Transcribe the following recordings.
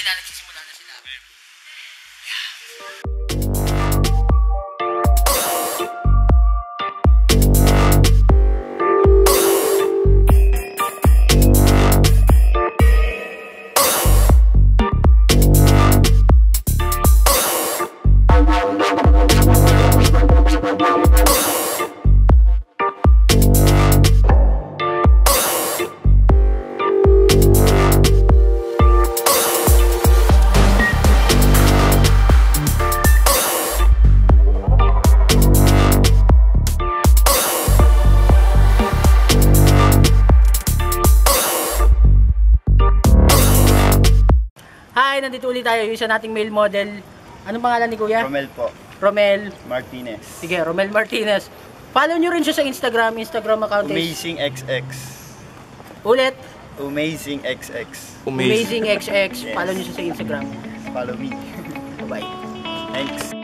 na, nagsisimula na sila. Hi, nandito ulit tayo, yung isa nating male model. Anong pangalan ni Kuya? Romel po. Romel Martinez. Sige, Romel Martinez. Follow nyo rin siya sa Instagram account is Amazing XX. Ulit. Amazing XX. Amazing XX. Yes. Follow nyo siya sa Instagram. Follow me. Bye-bye. Thanks.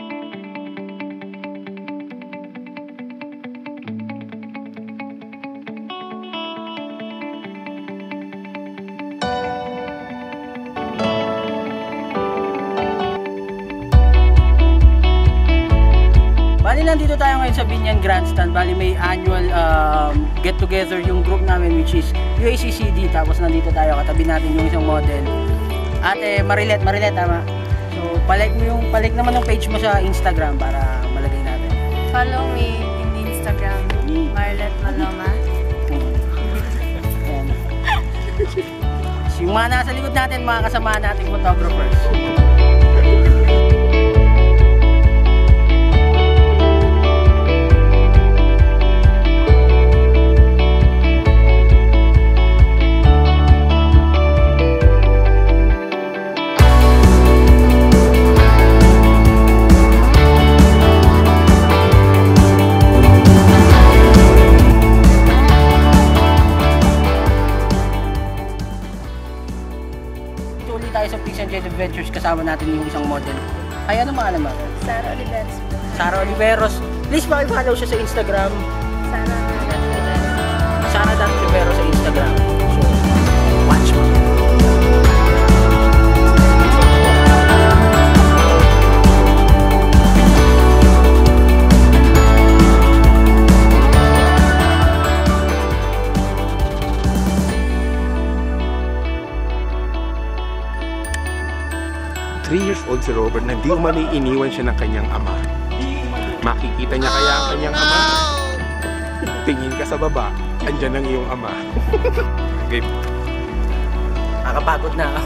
Bali, nandito tayo ngayon sa Binyan Grandstand. Bali, may annual get-together yung group namin, which is UACCD. Tapos nandito tayo, katabi natin yung isang model. Ate Marilet, tama? So, palik naman ng page mo sa Instagram para malagay natin. Follow me in Instagram, Marilet Maloma. Ayan. Yung mga nasa likod natin, mga kasama nating photographers. Tayo sa Pics and Jet Adventures, kasama natin yung isang model. Ay, ano pangalan mo? Sara Oliveros. Sara Oliveros. Please pakipollow siya sa Instagram. Sara.Oliveros sa Instagram. So, watch mo. Years old si Robert na di umani iniwan siya ng kanyang ama. Makikita niya kaya ang kanyang ama? Tingin ka sa baba, andyan ang iyong ama. Okay. Nakapagod na.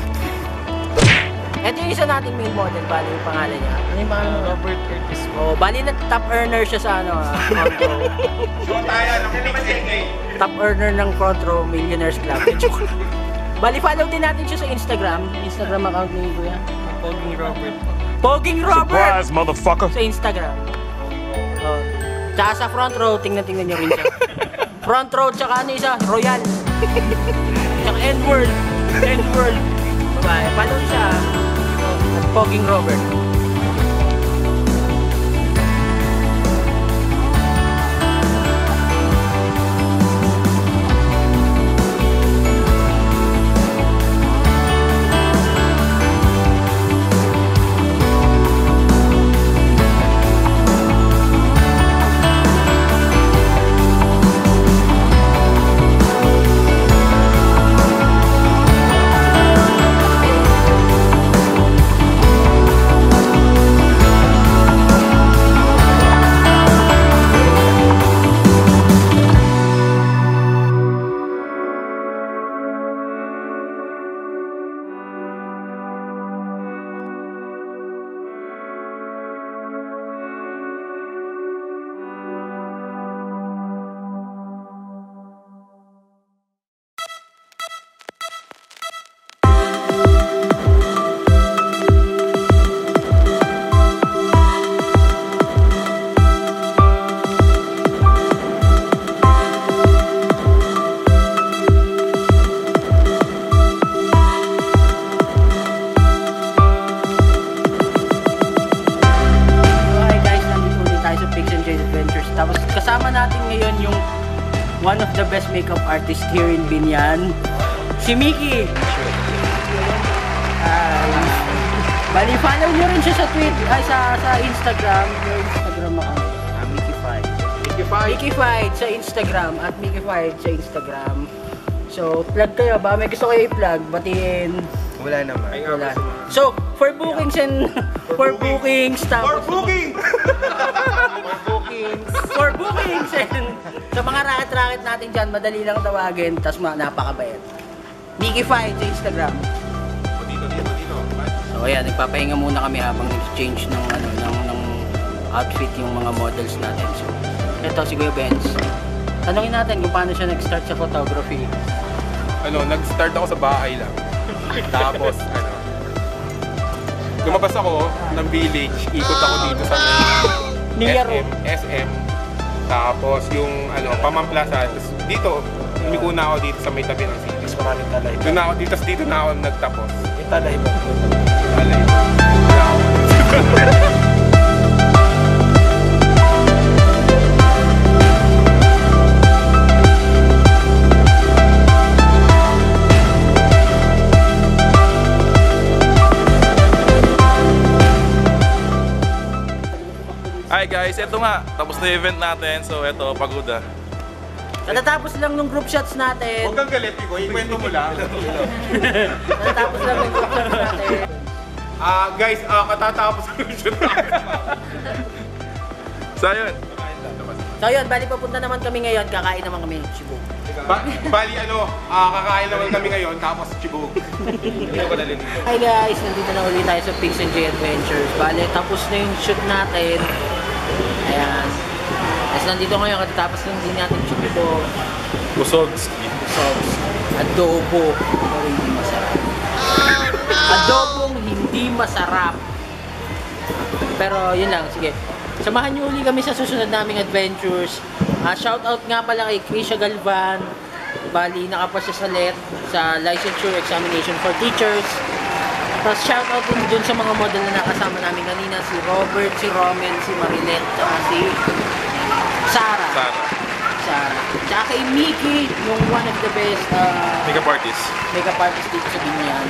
Ito yung isa nating main model, bali yung pangalan niya. Ano yung pangalan mo? Robert Curtis. Oh, bali na top earner siya sa ano, front row. Top earner ng front row Millionaires Club. Bali, follow din natin siya sa Instagram account ni Kuya. Poging Robert. Poging Robert! Surprise, motherfucker! Sa Instagram. Oh. Tsaka sa front row, tingnan nyo rin siya. Front row, tsaka ano isa? Royal. Tsaka N-World. Bye. Follow siya. Poging Robert. kasama natin ngayon yung one of the best makeup artists here in Binyan, si Mickey. Bali, follow nyo rin siya sa Twitter, ay sa Instagram. Yung Instagram account. Mickey Five. Mickey Fight sa Instagram at Mickey Fight sa Instagram. So, plug kayo ba? May gusto kayo i-plug, batiin. Wala naman. Wala. So, for bookings and for bookings, tapos for bookings and sa mga racket-racket natin dyan, madali lang tawagin, tapos napakabait. Mickey Fight sa Instagram. Dito. So, ayan, nagpapahinga muna kami habang nag-change ng outfit yung mga models natin. So, ito si Kuya Benz. Tanungin natin kung paano siya nag-start sa photography. Nag-start ako sa bahay lang. Tapos, lumabas ako ng village, ikot ako dito sa SM. Tapos yung Pamamplaza. Tapos dito, umikuna ako dito sa may tabi ng city. Mas maraming talay. Dito na ako nagtapos. Yung talay mo? Talay. Hi guys, ito nga, tapos na yung event natin, so ito, pagoda. Katatapos lang nung group shots natin. Huwag kang galit, Pico. Ikwento mo lang. Katatapos lang nung group shots natin. Guys, katatapos ang shoot natin. So yun. So yun, bali papunta naman kami ngayon, kakain naman kami Cebu. Bali kakain naman kami ngayon, tapos Chibog. Hi guys, nandito na ulit tayo sa Pigs and J Adventures. Bali, tapos na yung shoot natin. Ayan. Tapos nandito ngayon, katapos lang din natin Cebu. Busogski. Adobo. Pero hindi masarap. Adobong hindi masarap. Pero yun lang, sige. Samahan niyo uli kami sa susunod naming adventures. Shoutout nga pala kay Krisha Galvan. Bali, nakapasa siya sa LET, sa Licensure Examination for Teachers. Tapos shoutout din dun sa mga model na nakasama namin kanina. Si Robert, si Romel, si Marilet, si Sarah. Tsaka kay Mickey, yung one of the best Makeup artist. makeup artist dito sa Binyan.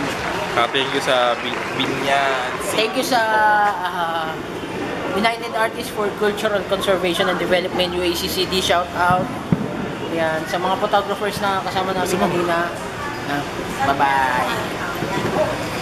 Thank you sa Binyan. Thank you sa United Artists for Cultural Conservation and Development, UACCD, shout out. Yan, sa mga photographers na kasama namin kanina. Bye-bye.